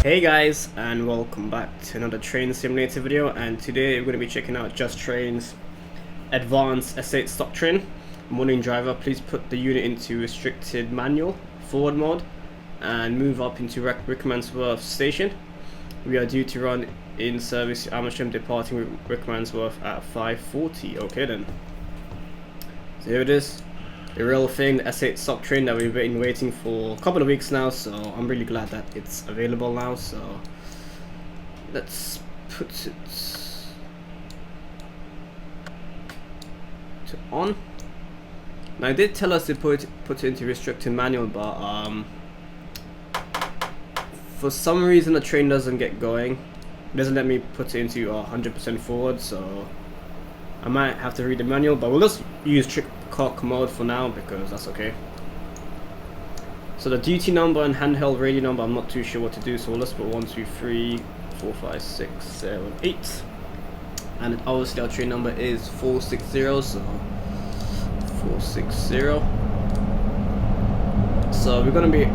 Hey guys, and welcome back to another train simulator video. And today we're going to be checking out Just Train's advanced S8 stock train. Morning driver, please put the unit into restricted manual forward mode and move up into Rickmansworth station. We are due to run in service to Amersham, departing Rickmansworth at 5:40. Okay then, so here it is, the real thing, the S8 stock train that we've been waiting for a couple of weeks now, so I'm really glad that it's available now. So let's put it to on. Now it did tell us to put it into restricted manual, but for some reason the train doesn't get going. It doesn't let me put it into 100% forward, so I might have to read the manual, but we'll just use trick clock mode for now because that's okay. So the duty number and handheld radio number, I'm not too sure what to do, so we'll just put 1, 2, 3, 4, 5, 6, 7, 8. And obviously our train number is 460, so 460. So we're going to be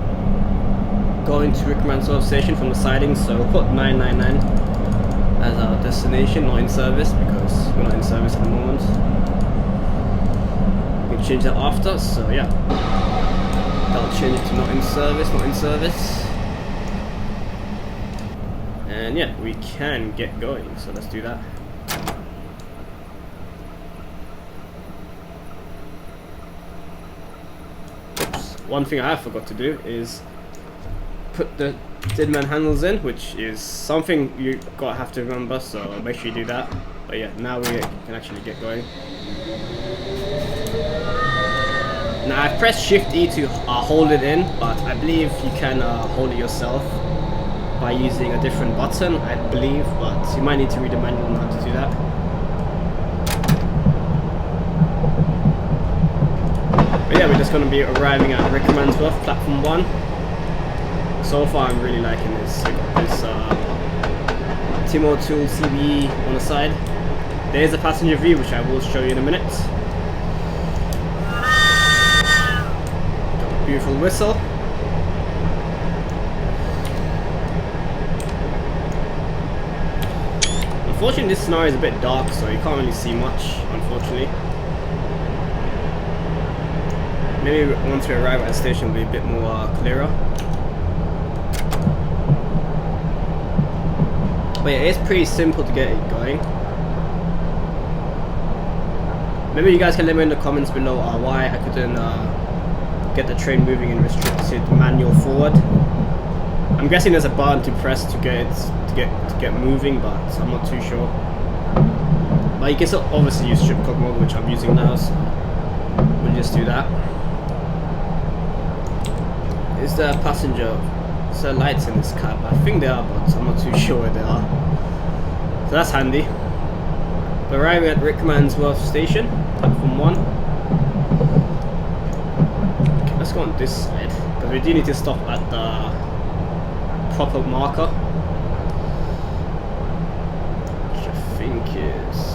going to Rickmansworth station from the siding, so we'll put 999 as our destination, not in service, because we're not in service at the moment. We can change that after, so yeah, that'll change it to not in service, not in service. And yeah, we can get going, so let's do that. Oops, one thing I forgot to do is put the dead man handles in, which is something you have to remember, so make sure you do that. But yeah, now we can actually get going. Now I've pressed Shift E to hold it in, but I believe you can hold it yourself by using a different button, I believe, but you might need to read the manual on how to do that. But yeah, we're just going to be arriving at Rickmansworth, platform 1. So far I'm really liking this. We got this Timo Tool CBE on the side. There is a passenger view, which I will show you in a minute. Got a beautiful whistle. Unfortunately this scenario is a bit dark, so you can't really see much, unfortunately. Maybe once we arrive at the station it'll be a bit more clearer. But yeah, it's pretty simple to get it going. Maybe you guys can let me in the comments below why I couldn't get the train moving in restricted manual forward. I'm guessing there's a button to press to get moving, but I'm not too sure. But you can still obviously use strip clock mode, which I'm using now, so we'll just do that. Is there a passenger? Is there lights in this cab? I think there are, but I'm not too sure where they are. So that's handy. We're arriving at Rickmansworth station, platform 1. Okay, let's go on this side, because we do need to stop at the proper marker, which I think is...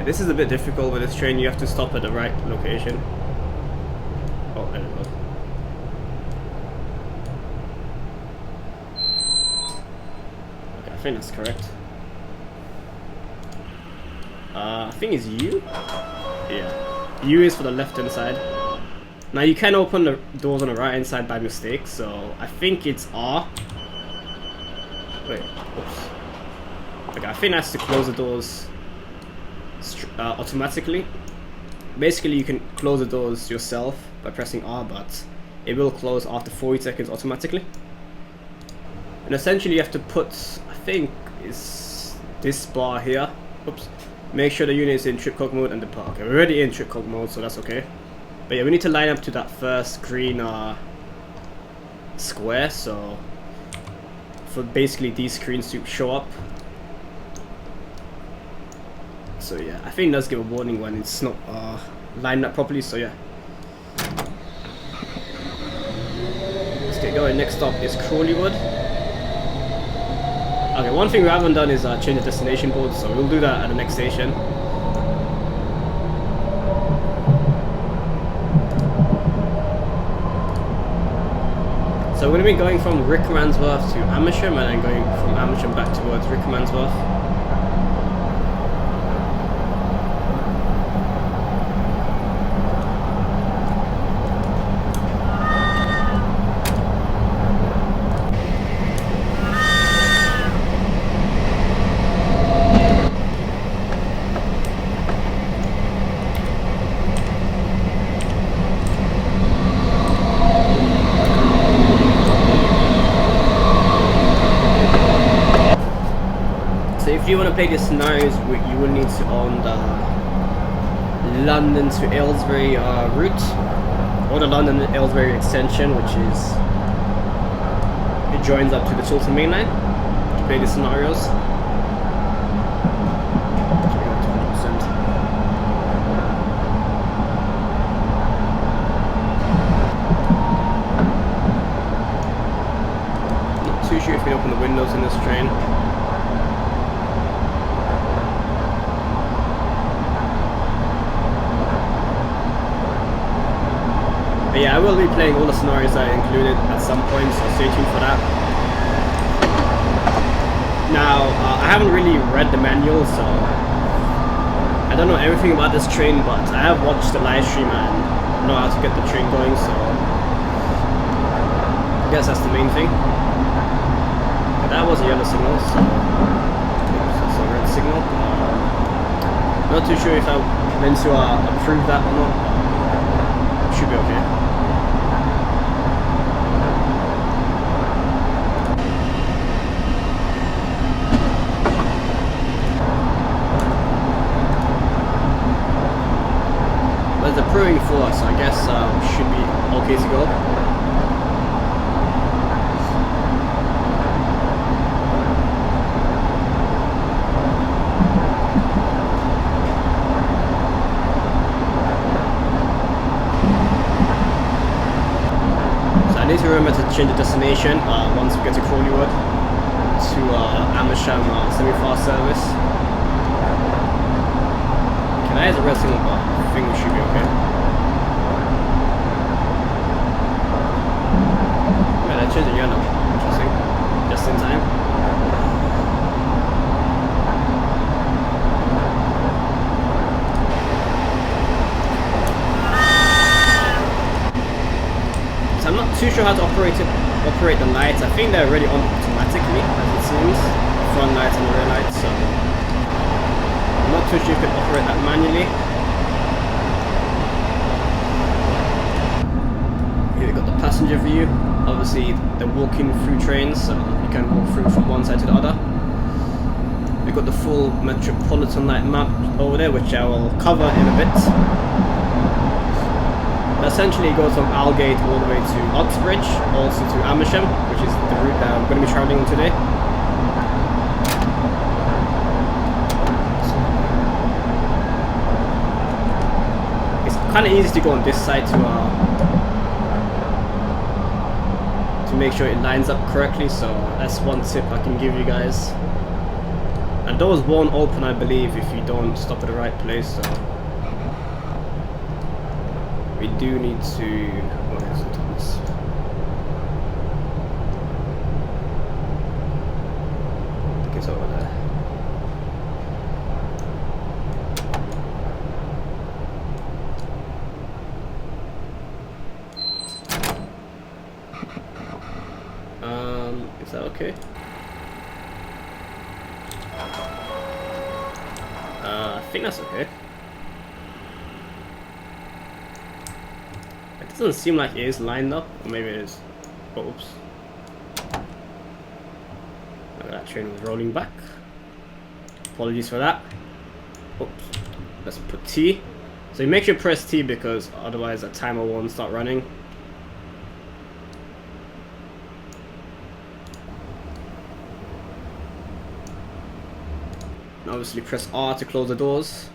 This is a bit difficult with this train, you have to stop at the right location. Oh, there we go. Okay, I think that's correct. I think it's U? Yeah. U is for the left hand side. Now you can open the doors on the right hand side by mistake, so I think it's R. Wait, oops. Okay, I think that's to close the doors automatically. Basically you can close the doors yourself by pressing R, but it will close after 40 seconds automatically. And essentially you have to put, I think is this bar here, oops, make sure the unit is in trip clock mode and depart. Okay, we're already in trip clock mode, so that's okay. But yeah, we need to line up to that first green square, so for basically these screens to show up. So yeah, I think it does give a warning when it's not lined up properly, so yeah. Let's get going. Next stop is Crawleywood. Okay, one thing we haven't done is change the destination board, so we'll do that at the next station. So we're going to be going from Rickmansworth to Amersham, and then going from Amersham back towards Rickmansworth. If you want to play the scenarios, you will need to own the London to Aylesbury route, or the London Aylesbury extension, which is, it joins up to the Chiltern Main Line to play the scenarios. Not too sure if you can open the windows in this train. But yeah, I will be playing all the scenarios I included at some point, so stay tuned for that. Now, I haven't really read the manual, so I don't know everything about this train, but I have watched the live stream and know how to get the train going, so I guess that's the main thing. But that was a yellow signal, so that's a red signal. Not too sure if I'm meant to approve that or not. Should be okay. There's approving for us, so I guess should be okay to go. So I need to remember to change the destination once we get to Crawleywood to Amersham semi-fast service. Okay, that is a red signal, but I think we should be okay. Yeah, that changed to yellow. Interesting. Just in time. So I'm not too sure how to operate the lights. I think they're already on automatically, as it seems. The front lights and the rear lights, so I'm not too sure if you can operate that manually. Here we got the passenger view. Obviously they're walking through trains, so you can walk through from one side to the other. We've got the full Metropolitan Line map over there, which I will cover in a bit. Essentially it goes from Aldgate all the way to Uxbridge, also to Amersham, which is the route that I'm going to be travelling on today. It's kind of easy to go on this side to make sure it lines up correctly, so that's one tip I can give you guys. And doors won't open, I believe, if you don't stop at the right place, so we do need to... Where is it, Thomas? I think it's over there. Is that okay? I think that's okay. It doesn't seem like it is lined up, or maybe it is. Oh, oops. That train was rolling back. Apologies for that. Oops. Let's put T. So you make sure you press T because otherwise the timer won't start running. And obviously press R to close the doors.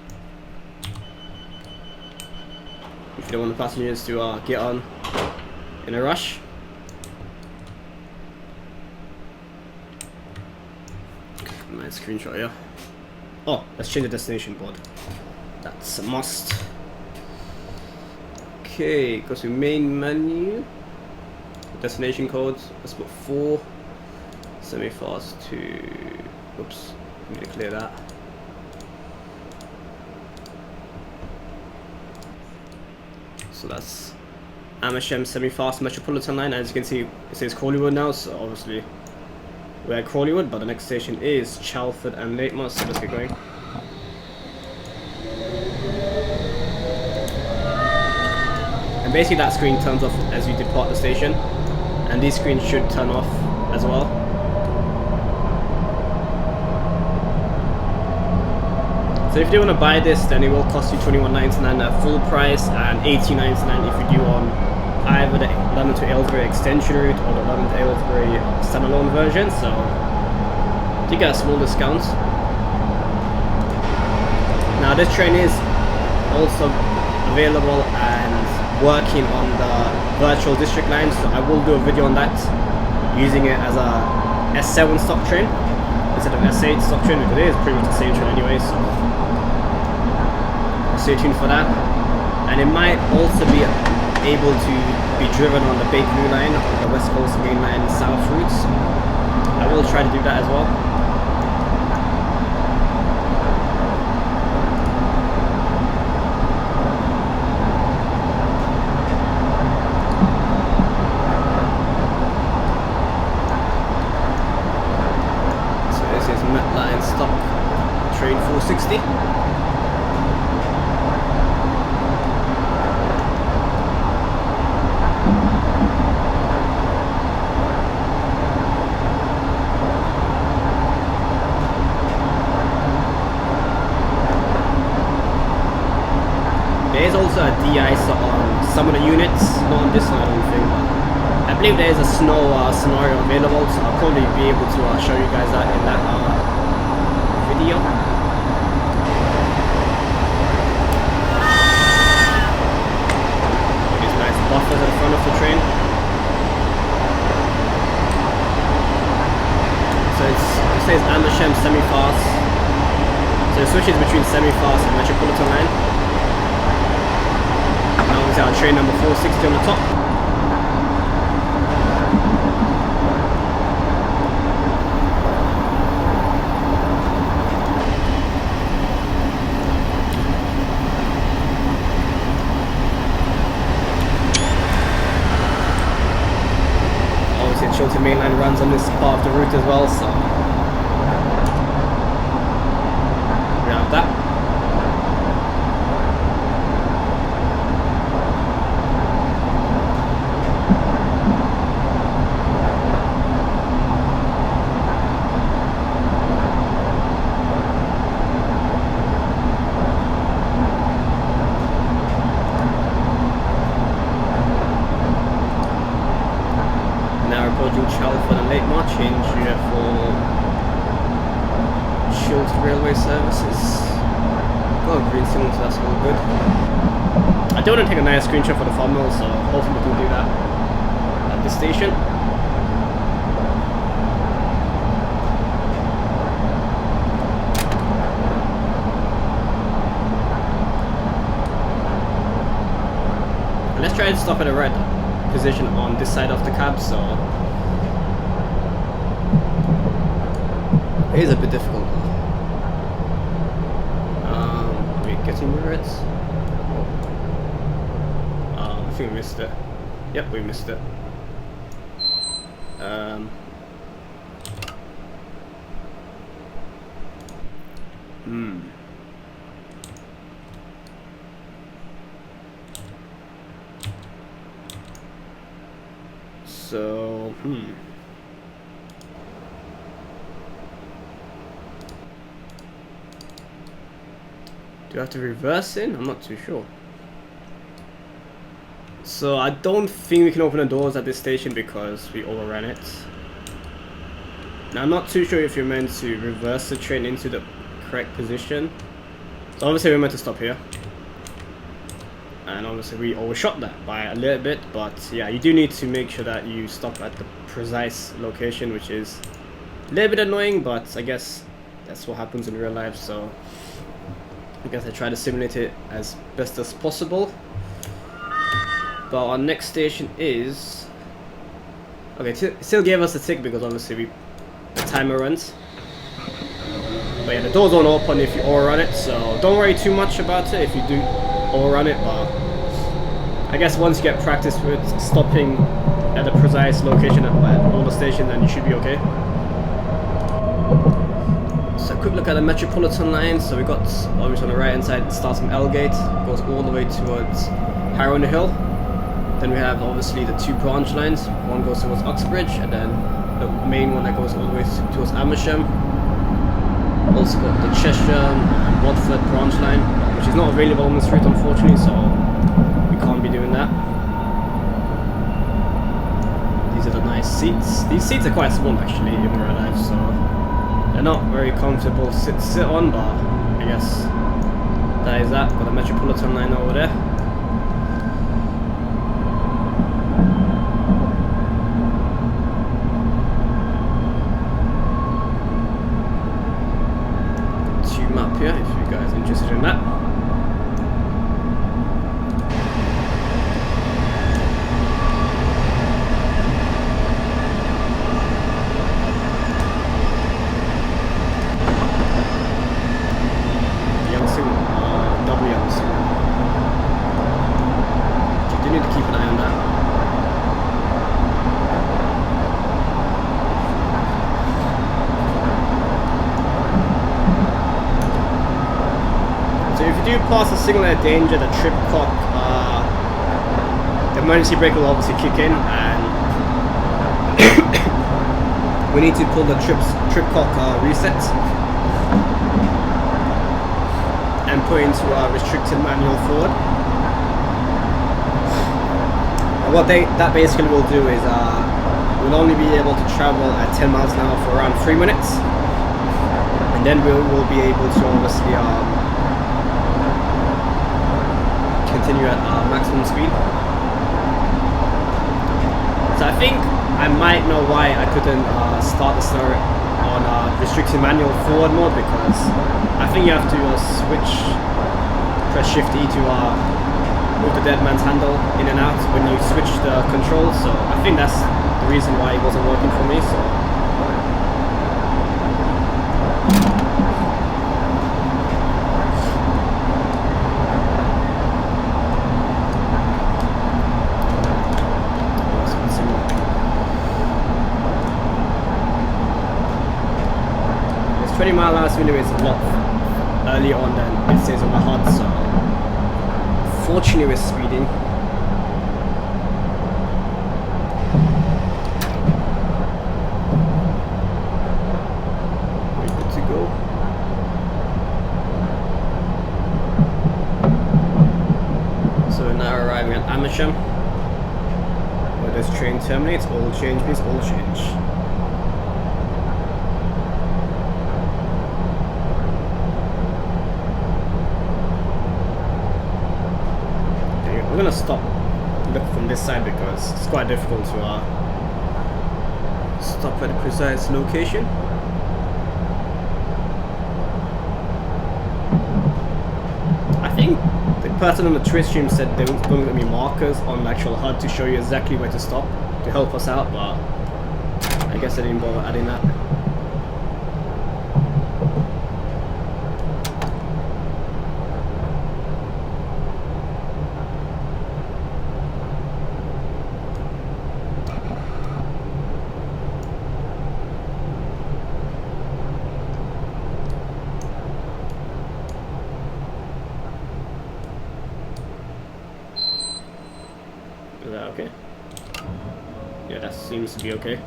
If you don't want the passengers to get on in a rush. Nice screenshot, yeah. Oh, let's change the destination board. That's a must. Okay, go to main menu. Destination codes. Let's put 4. Semi-fast to. Oops, I'm gonna clear that. So that's Amersham semi-fast Metropolitan Line. As you can see, it says Crawleywood now, so obviously we're at Crawleywood, but the next station is Chalford and Latemore, so let's get going. And basically that screen turns off as you depart the station, and these screens should turn off as well. So if you want to buy this, then it will cost you £21.99 at full price and £18.99 if you do on either the London to Aylesbury extension route or the London to Aylesbury standalone version. So you get a small discount. Now this train is also available and working on the virtual district line, so I will do a video on that, using it as a S7 stock train instead of S8 stock train, because it is pretty much the same train anyway, so stay tuned for that. And it might also be able to be driven on the Bakerloo line or the West Coast Main Line South routes. I will try to do that as well. So this is Met Line stock train 460. There is also a de-icer on some of the units, not on this one I don't think, but I believe there is a snow scenario available, so I'll probably be able to show you guys that in that video. These nice buffers at the front of the train. So it says Amersham semi-fast, so it switches between semi-fast and Metropolitan Line. Our train number 460 on the top. Obviously the Chiltern Main Line runs on this part of the route as well, so we have that. Chalford and Latemore, change here for Chiltern Railway Services. Got a green signal, so that's all good. I do want to take a nice screenshot for the thumbnail, so hopefully we can do that at this station. And let's try and stop at the right position on this side of the cab, so it is a bit difficult. Are we getting near it? I think we missed it. Yep, we missed it. So, do I have to reverse in? I'm not too sure. So I don't think we can open the doors at this station because we overran it. Now I'm not too sure if you're meant to reverse the train into the correct position. So obviously we're meant to stop here. And obviously we overshot that by a little bit, but yeah, you do need to make sure that you stop at the precise location, which is a little bit annoying, but I guess that's what happens in real life. So I guess I try to simulate it as best as possible. But our next station is okay. It still gave us a tick because obviously the timer runs. But yeah, the doors don't open if you overrun it, so don't worry too much about it if you do overrun it. But I guess once you get practice with stopping at a precise location at all the stations, then you should be okay. So a quick look at the Metropolitan Line. So we got obviously on the right hand side, it starts from Aldgate, goes all the way towards Harrow on the Hill. Then we have obviously the two branch lines. One goes towards Uxbridge, and then the main one that goes all the way towards Amersham. Also got the Cheshire and Watford branch line, which is not available on this route unfortunately, so we can't be doing that. These are the nice seats. These seats are quite small actually in real life, so they're not very comfortable to sit on, but I guess that is that. Got the Metropolitan Line over there. Map here if you guys are interested in that. Young signal, double young signal. You do need to keep an eye on that. So if you do pass a signal at danger, the trip clock, the emergency brake will obviously kick in, and we need to pull the trip clock reset and put into a restricted manual forward. And what that basically will do is we'll only be able to travel at 10 miles an hour for around 3 minutes, and then we'll be able to obviously continue at maximum speed. So I think I might know why I couldn't start the scenario on restricted manual forward mode, because I think you have to press Shift E to move the dead man's handle in and out when you switch the controls. So I think that's the reason why it wasn't working for me. So this 20 mile an hour speed limit is a lot earlier on than it says on the HUD, so fortunately we're speeding. We're good to go. So we're now arriving at Amersham, where this train terminates. All change means all change. We're gonna stop, look from this side because it's quite difficult to stop at a precise location. I think the person on the Twitch stream said there was going to be markers on the actual HUD to show you exactly where to stop to help us out, but I guess I didn't bother adding that. Is that okay? Yeah, that seems to be okay.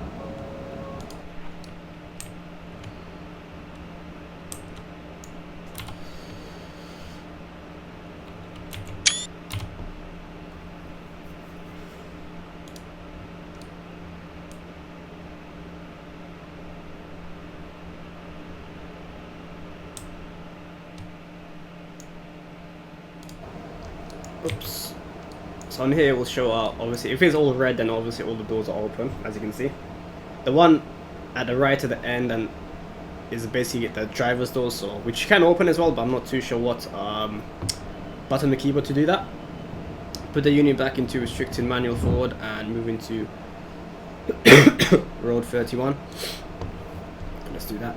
Oops. So on here it will show obviously if it's all red, then obviously all the doors are open, as you can see. The one at the right at the end and is basically the driver's door, so which you can open as well, but I'm not too sure what button the keyboard to do that. Put the unit back into restricted manual forward and move into road 31. Let's do that.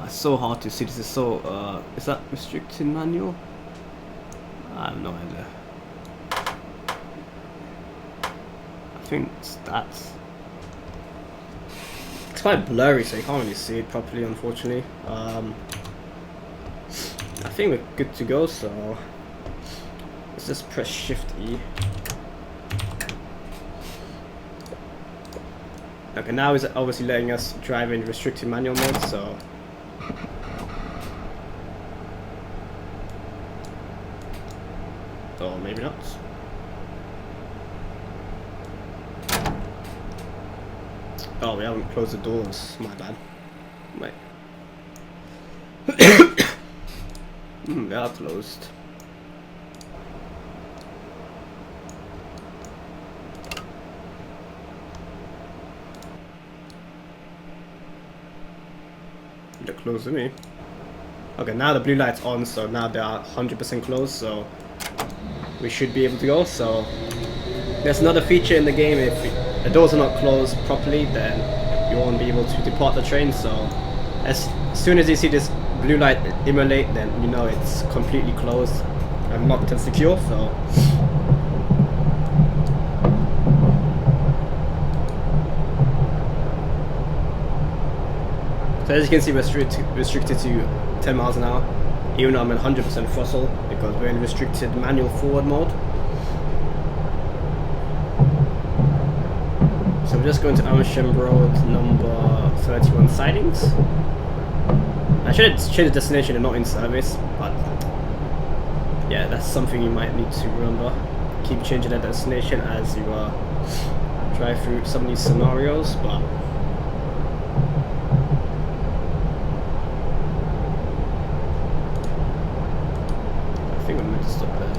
It's so hard to see. This is so is that restricted manual? I have no idea. I think it's that. It's quite blurry, so you can't really see it properly, unfortunately. I think we're good to go, so let's just press Shift E. Okay, now it's obviously letting us drive in restricted manual mode, so or maybe not. Oh, we haven't closed the doors. My bad. Wait. They are closed. They're closed to me. Okay, now the blue light's on, so now they are 100% closed, so we should be able to go. So there's another feature in the game. If the doors are not closed properly, then you won't be able to depart the train. So as soon as you see this blue light immolate, then you know it's completely closed and locked and secure. So as you can see, we're restricted to 10 miles an hour, even though I'm in 100% throttle because we're in restricted manual forward mode. So we're just going to Amersham Road number 31 sidings. I should have changed the destination and not in service, but yeah, that's something you might need to remember. Keep changing the destination as you drive through some of these scenarios, but I think we're meant to stop there.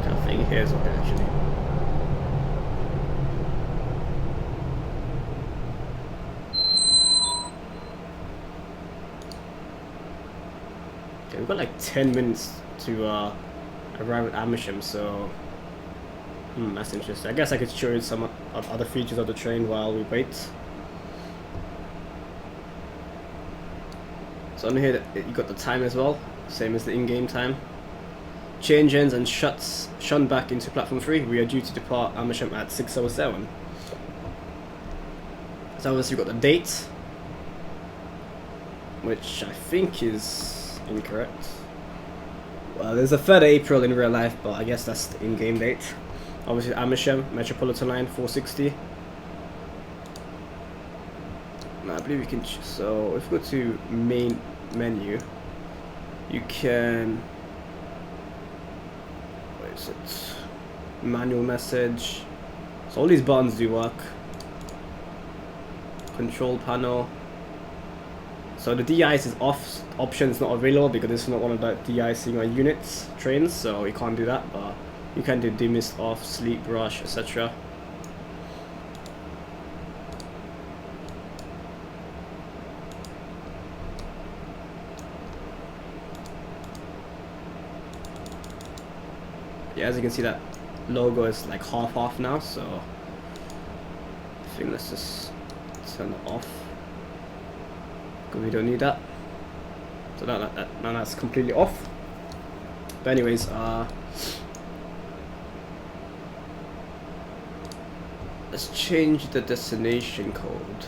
I think here's okay actually. Okay, we've got like 10 minutes to arrive at Amersham, so that's interesting. I guess I could show you some other features of the train while we wait. So on here you got the time as well, same as the in-game time. Change ends and shun back into platform 3. We are due to depart Amersham at 6:07. So obviously you've got the date, which I think is incorrect. Well, there's a 3rd April in real life, but I guess that's the in-game date. Obviously Amersham Metropolitan Line 460. I believe you can so if we go to main menu, you can, what is it, manual message. So all these buttons do work. Control panel. So the de-ice is off option is not available because this is not one of the de-icing on units trains, so you can't do that, but you can do demist off, sleep brush, etc. Yeah, as you can see, that logo is like half off now, so I think let's just turn it off because we don't need that. So now that's completely off. But anyways, let's change the destination code.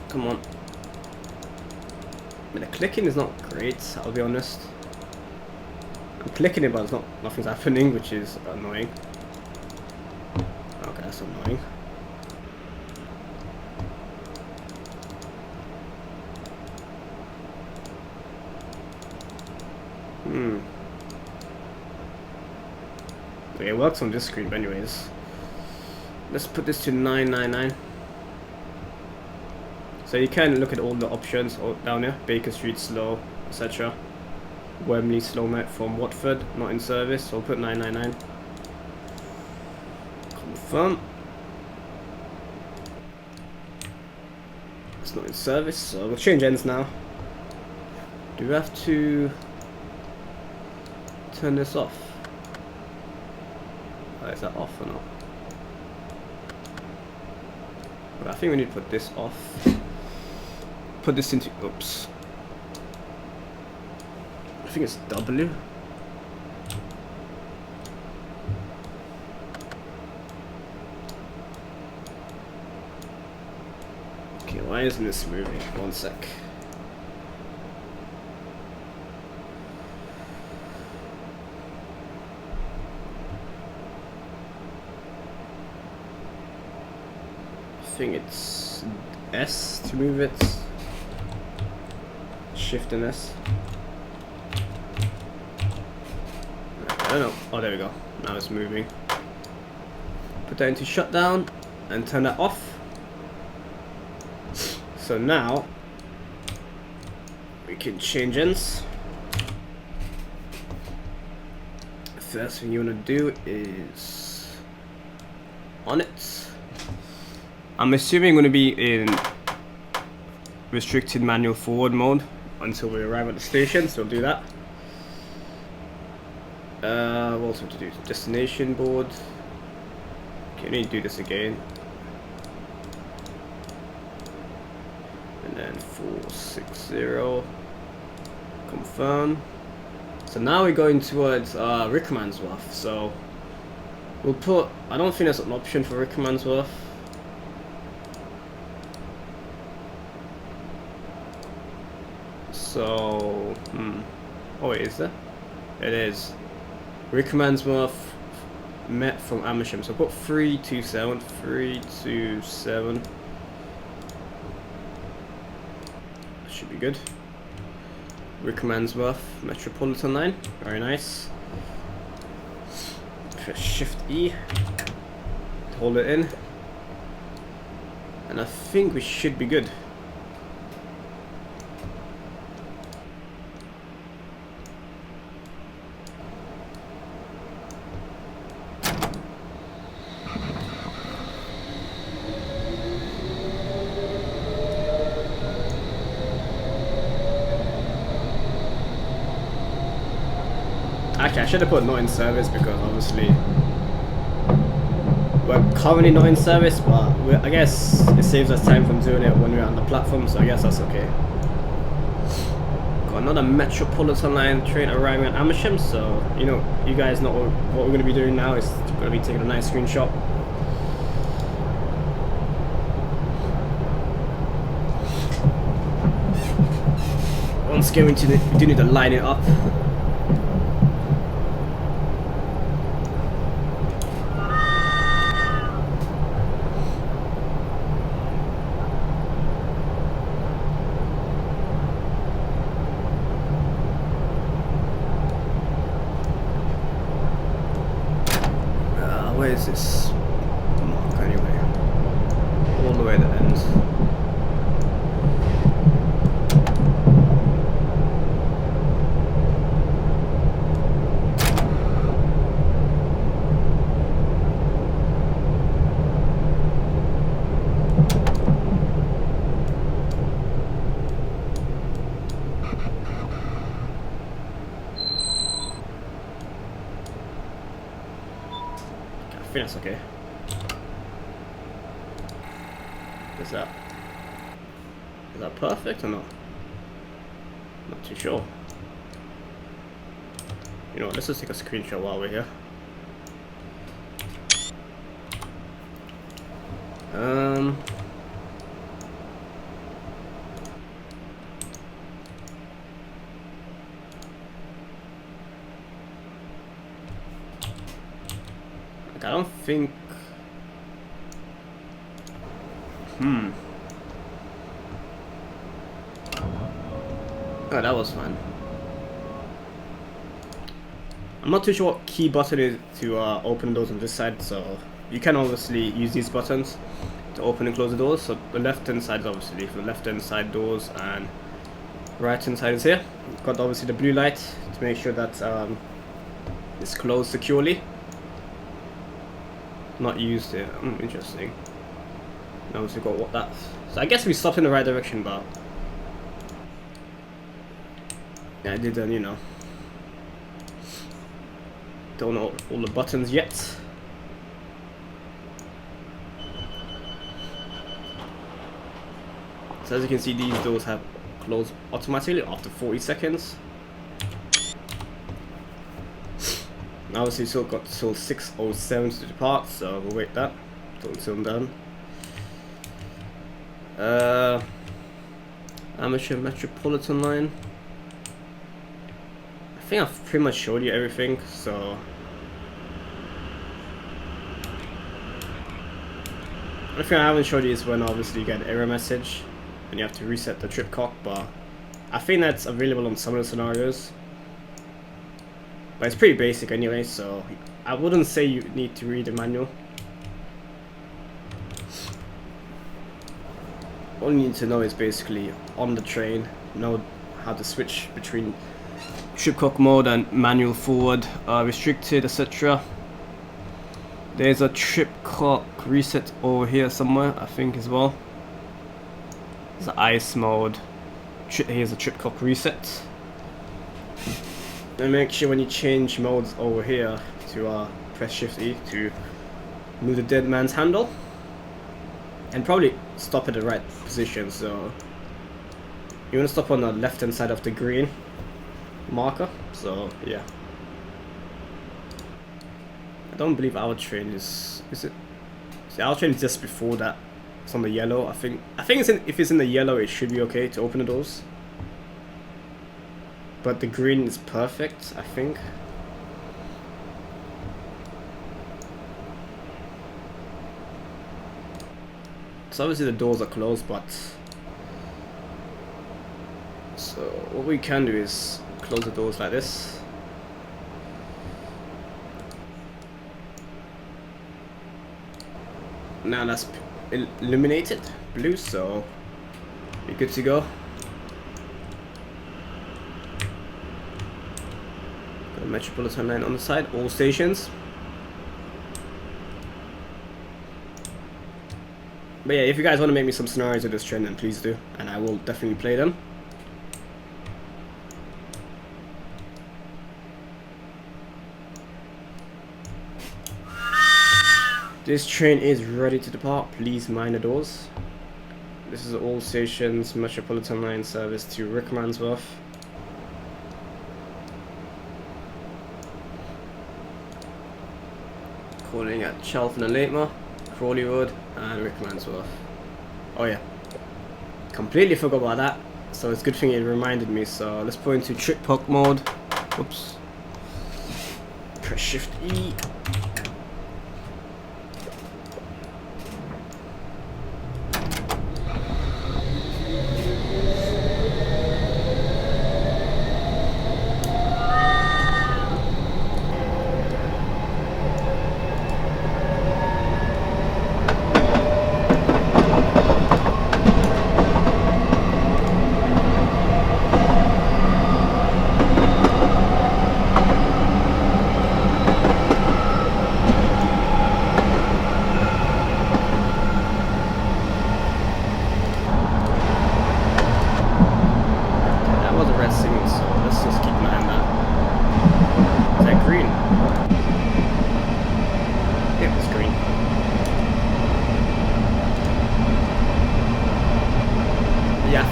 Come on. I mean, the clicking is not great, I'll be honest. I'm clicking it, but it's nothing's happening, which is annoying. Okay, that's annoying. Okay, it works on this screen, but anyways. Let's put this to 999. So you can look at all the options down here, Baker Street, slow, etc. Wembley Slowmet from Watford, not in service, so I'll put 999. Confirm. It's not in service, so we'll change ends now. Do we have to turn this off? Is that off or not? Well, I think we need to put this off. Put this into, oops. I think it's W. Okay, why isn't this moving? One sec. I think it's S to move it. Shift and S. I don't know. Oh, there we go. Now it's moving. Put that into shutdown and turn that off. So now we can change ends. First thing you want to do is on it. I'm assuming I'm going to be in restricted manual forward mode until we arrive at the station, so we'll do that. What else have to do? Destination board. Okay, I need to do this again. And then 460. Confirm. So now we're going towards Rickmansworth. So we'll put, I don't think there's an option for Rickmansworth. So, oh wait, is there? It is. Rickmansworth met from Amersham. So put 327, 327. That should be good. Rickmansworth Metropolitan Line, very nice. Press Shift E to hold it in. And I think we should be good. Actually, I should have put not in service because obviously we're currently not in service, but I guess it saves us time from doing it when we're on the platform, so I guess that's okay. Got another Metropolitan Line train arriving at Amersham, so you know, you guys know what we're going to be doing now is going to be taking a nice screenshot. Once again, we do need to line it up. Where is this mark anyway? All the way to the end. I think that's okay. Is that perfect or not? Not too sure. You know what, let's just take a screenshot while we're here. I don't think. Oh, that was fun. I'm not too sure what key button is to open doors on this side, so you can obviously use these buttons to open and close the doors. So the left hand side is obviously for the left hand side doors, and right hand side is here. Got obviously the blue light to make sure that it's closed securely. Not used it. Interesting. Now we've got what that. So I guess we stopped in the right direction, but yeah, I didn't, you know. Don't know all the buttons yet. So as you can see, these doors have closed automatically after 40 seconds. Obviously, still got till 6:07 to depart, so we'll wait that until I'm done. Amersham Metropolitan Line. I think I've pretty much showed you everything, so the thing I haven't showed you is when obviously you get an error message and you have to reset the trip clock, but I think that's available on some of the scenarios. But it's pretty basic anyway, so I wouldn't say you need to read the manual. All you need to know is basically on the train, know how to switch between trip clock mode and manual forward, restricted, etc. There's a trip clock reset over here somewhere, I think, as well. There's an ice mode. Here's a trip clock reset. And make sure when you change modes over here to press Shift E to move the dead man's handle. And probably stop at the right position, so you want to stop on the left hand side of the green marker, so yeah. I don't believe our train is it? See, our train is just before that. It's on the yellow. I think it's if it's in the yellow, it should be okay to open the doors. But the green is perfect, I think. So obviously the doors are closed, but so what we can do is close the doors like this. Now that's illuminated blue, so you're good to go. Got a Metropolitan Line on the side, all stations. But yeah, if you guys want to make me some scenarios of this train, then please do, and I will definitely play them. This train is ready to depart. Please mind the doors. This is all stations, Metropolitan Line service to Rickmansworth. Calling at Cheltenham and Latemore, Crawley Road and Rickmansworth. Oh yeah, completely forgot about that, so it's a good thing it reminded me. So let's put into trip clock mode. Oops. Press Shift E.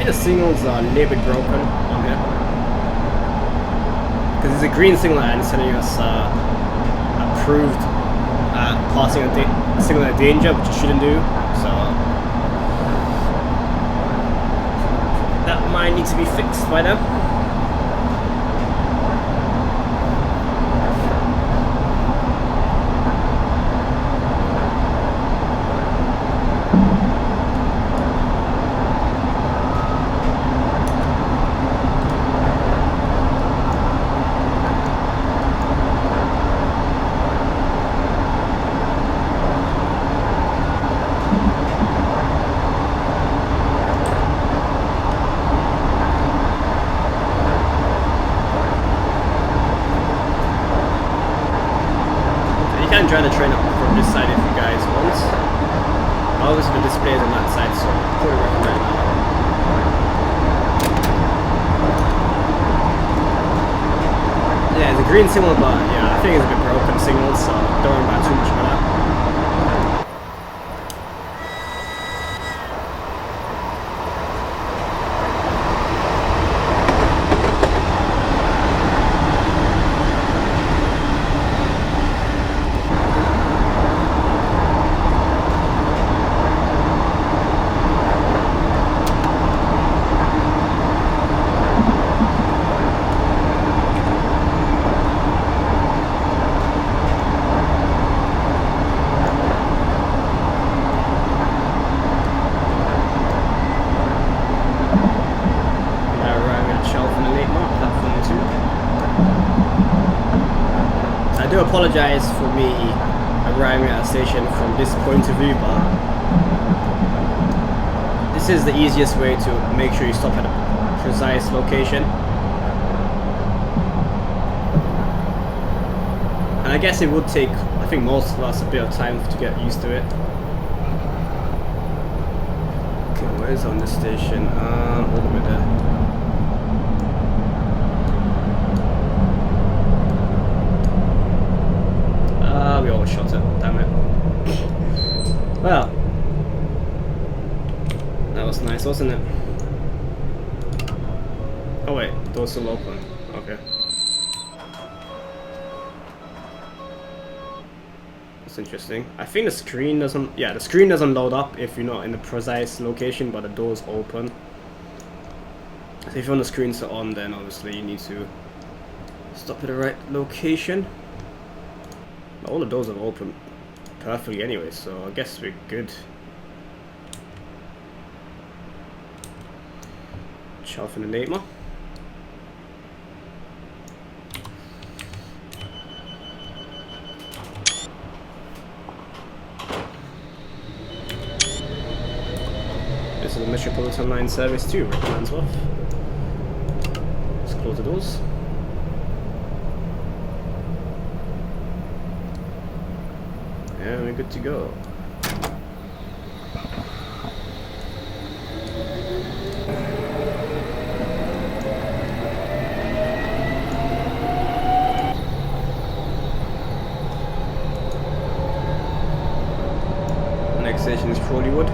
The signals are a little bit broken on here because it's a green signal and it's telling us approved passing a signal of danger, which you shouldn't do, so that might need to be fixed by them. drive the train up from this side if you guys want. Obviously the display is on that side, so I probably recommend that. Yeah, it's a green signal, but yeah, I think it's a bit broken signal, so don't worry about too much about that. I do apologise for me arriving at a station from this point of view, but this is the easiest way to make sure you stop at a precise location. And I guess it would take, I think most of us, a bit of time to get used to it. Okay, where is on this station? All the way there. We almost shot it, damn it. Well, that was nice, wasn't it? Oh wait, door's still open. Okay. That's interesting. I think the screen doesn't, yeah, the screen doesn't load up if you're not in the precise location, but the door's open. So if you want the screen to on, then obviously you need to stop at the right location. All the doors have opened perfectly anyway, so I guess we're good. Shelf in the Nightmare. This is the Metropolitan Line service too, Rickmansworth. Let's close the doors. And we're good to go. Next station is Crawleywood.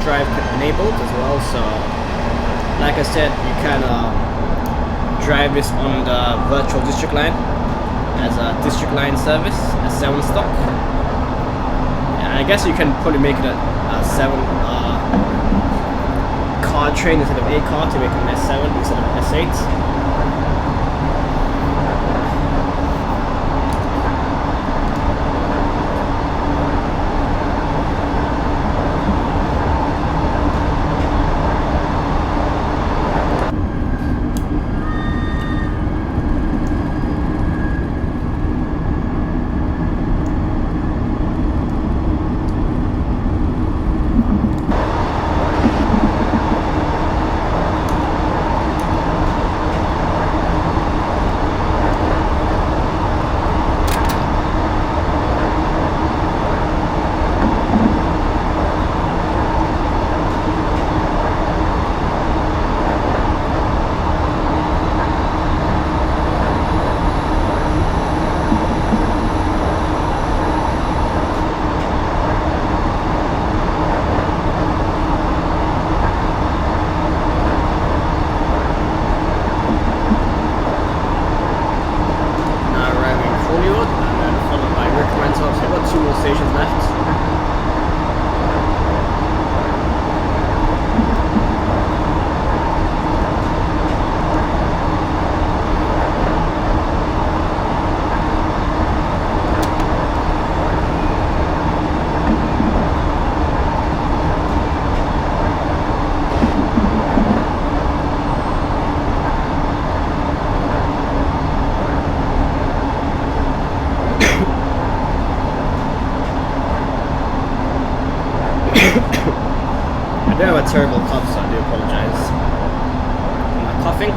Drive enabled as well, so like I said, you can drive this on the virtual district line as a district line service, a 7 stop. And I guess you can probably make it a 7 car train instead of a car to make it an S7 instead of an S8. do have a terrible cough, so I do apologize for my coughing.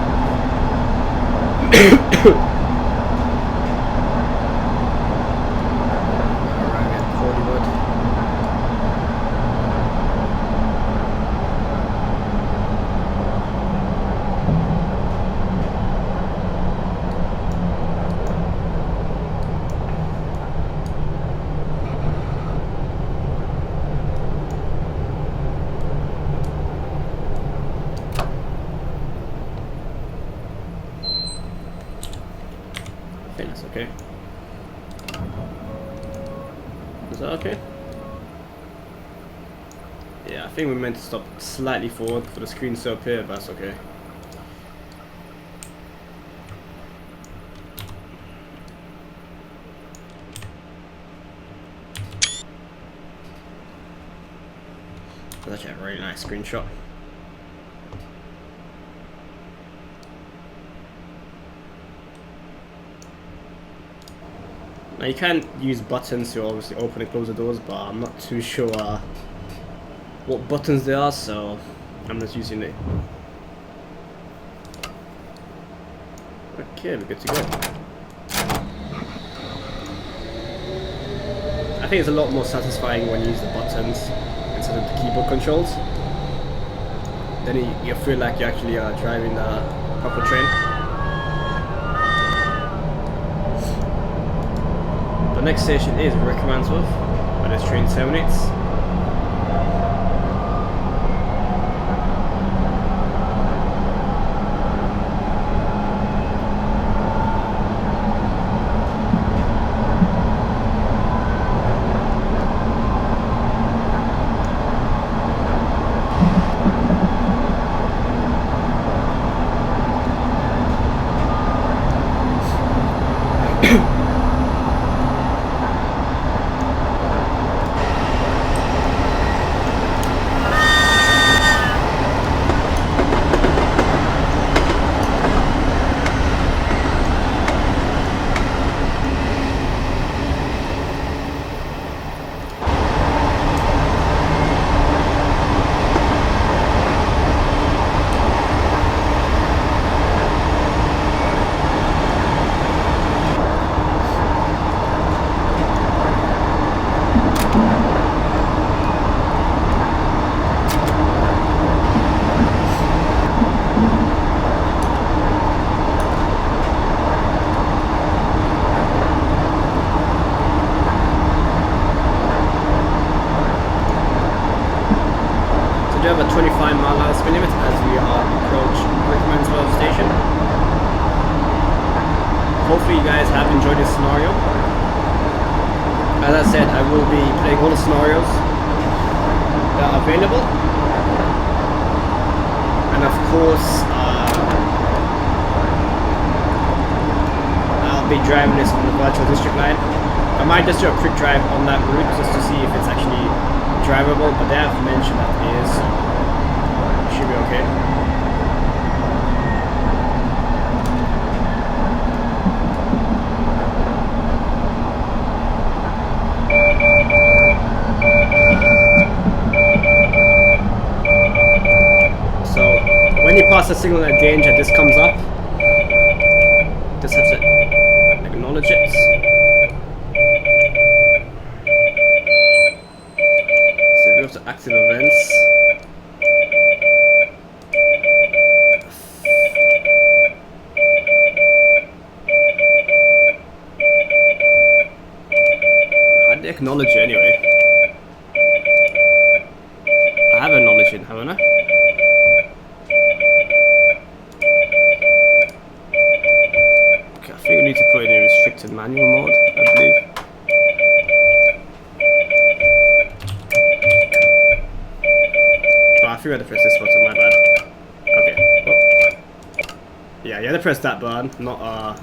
I think that's okay. Is that okay? Yeah, I think we meant to stop slightly forward for the screen to appear, but that's okay. That's actually a really nice screenshot. Now you can use buttons to obviously open and close the doors, but I'm not too sure what buttons they are, so I'm just using it. Okay, we're good to go. I think it's a lot more satisfying when you use the buttons instead of the keyboard controls. Then you feel like you actually are driving the proper train. The next station is Rickmansworth, where this train terminates. We have a 25-mile/hour speed limit as we approach Rickmansworth station. Hopefully you guys have enjoyed this scenario. As I said, I will be playing all the scenarios that are available. And of course, I'll be driving this on the virtual district line. I might just do a quick drive on that route just to see if it's actually drivable, but they have mentioned that it is, so it should be okay. So when you pass the signal of danger, this comes up. Just have to acknowledge it. To active events. I'd acknowledge it anyway. I have acknowledged it, haven't I? Okay, I think we need to put it in restricted manual mode, I believe. I forgot to press this button, my bad. Okay. Oh. Yeah, you had to press that button, not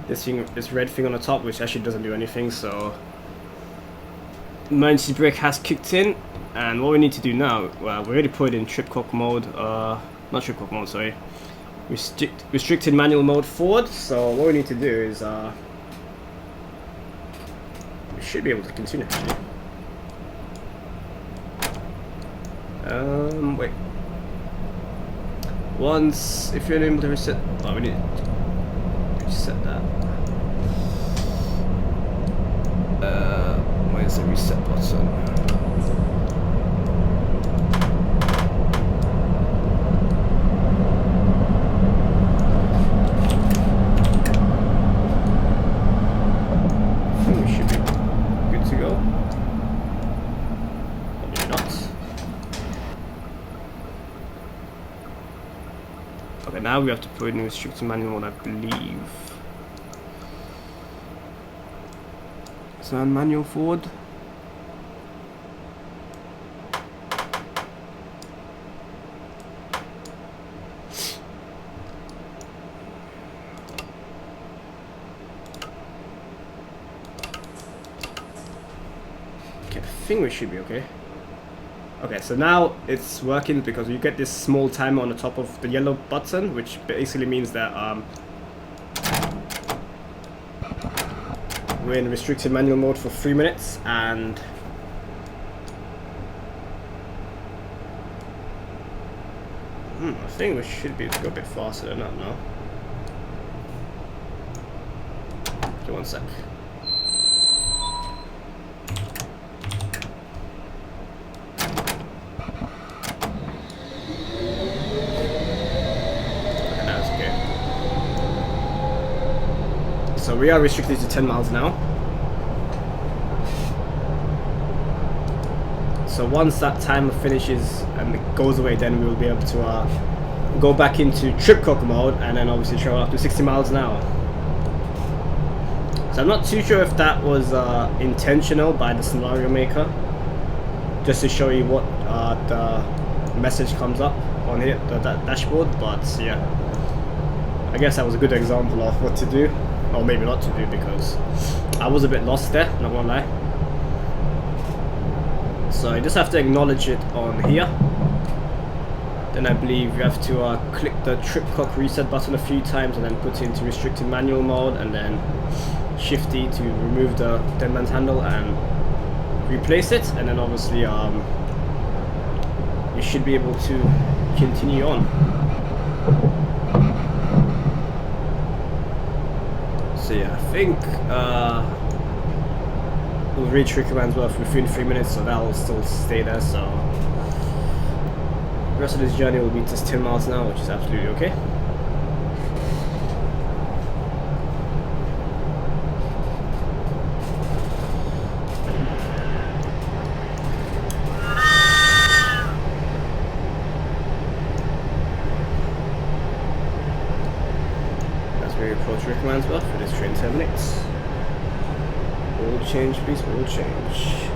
this thing, this red thing on the top, which actually doesn't do anything. So emergency brake has kicked in, and what we need to do now, well, we already put it in tripcock mode, not tripcock mode, sorry, restricted manual mode forward. So what we need to do is we should be able to continue actually. Wait. Once, if you're unable to reset, oh, we need to reset that. Where's the reset button? I think we should be good to go. Or maybe not. Okay, now we have to put in restricted manual mode, I believe. So manual forward. Okay, I think we should be okay. Okay, so now it's working because you get this small timer on the top of the yellow button, which basically means that we're in restricted manual mode for 3 minutes, and I think we should be able to go a bit faster than that now. Okay, 1 sec. Okay, now it's okay. So we are restricted to 10 miles now. So once that timer finishes and it goes away, then we will be able to go back into trip clock mode and then obviously travel up to 60 miles an hour. So I'm not too sure if that was intentional by the scenario maker, just to show you what the message comes up on here, that dashboard, but yeah. I guess that was a good example of what to do, or maybe not to do, because I was a bit lost there, not gonna lie. So you just have to acknowledge it on here. Then I believe you have to click the trip clock reset button a few times and then put it into restricted manual mode, and then Shift D to remove the dead man's handle and replace it, and then obviously you should be able to continue on. So yeah, I think we'll reach Rickmansworth within 3 minutes, so that will still stay there. So the rest of this journey will be just 10 miles an hour, which is absolutely okay. As we approach Rickmansworth, for this train terminates. Oil change, please, oil change.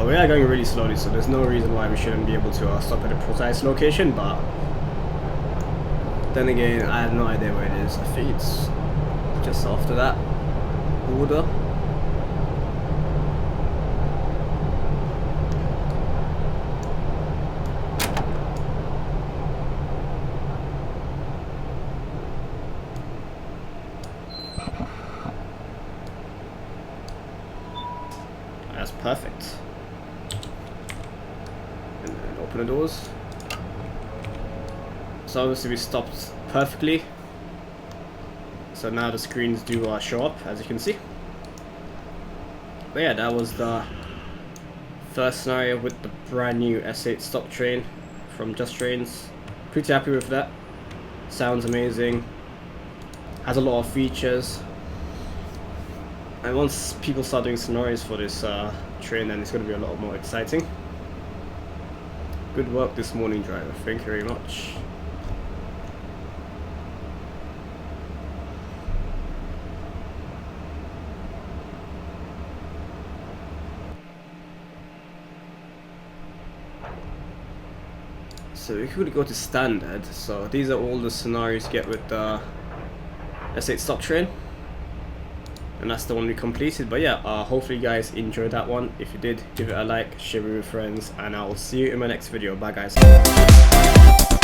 We are going really slowly, so there's no reason why we shouldn't be able to stop at a precise location, but then again, I have no idea where it is. I think it's just after that border. That's perfect. And then open the doors. So obviously we stopped perfectly. So now the screens do show up, as you can see. But yeah, that was the first scenario with the brand new S8 stock train from Just Trains. Pretty happy with that. Sounds amazing. Has a lot of features. And once people start doing scenarios for this train, then it's going to be a lot more exciting. Good work this morning, driver. Thank you very much. So we could go to standard. So these are all the scenarios you get with the S8 stock train, and that's the one we completed. But yeah, hopefully you guys enjoyed that one. If you did, give it a like, share it with your friends, and I will see you in my next video. Bye guys.